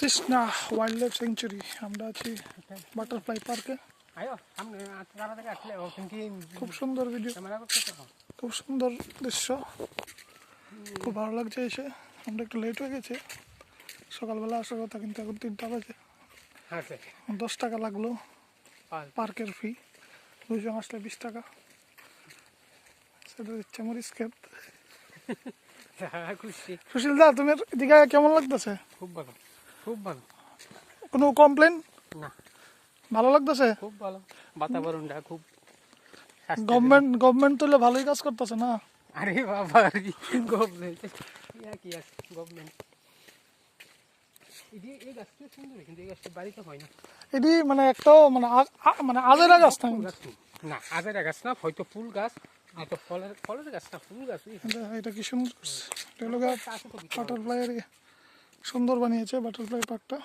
তৃষ্ণা wild life sanctuary. আমরা আছি butterfly পার্কে। খুব সুন্দর ভিডিও, খুব সুন্দর দৃশ্য, খুব ভালো লাগছে এসে। আমরা একটু লেট হয়ে গেছি, সকালবেলা আসার কথা কিন্তু এখন 3টা বাজে। 10 টাকা লাগলো পার্কের ফি, 2 জন আসলে 20 টাকা। সেটা দিচ্ছে মরিচ ক্ষেত। সুশীল দা, তোমার এদিকে কেমন লাগতেছে? খুব ভালো, খুব ভালো, কোনো কমপ্লেন না, ভালো লাগতেছে? খুব ভালো বাতাবরণটা খুব। গভর্নমেন্ট তো ভালোই কাজ করতেছে না? আরে বাবা, গভর্নমেন্ট কি আছে গভর্নমেন্ট? এই গাছটা সুন্দর, কিন্তু এই গাছটা বাড়িতে হয় না। এটি মানে একটা মানে আজেরা গাছ না? না, আজেরা গাছ না, হয়তো ফুল গাছ, হয়তো ফলের গাছ না, ফুল গাছ। এটা কি সুন্দর, বাটারফ্লাই সুন্দর বানিয়েছে বাটারফ্লাই পার্কটা।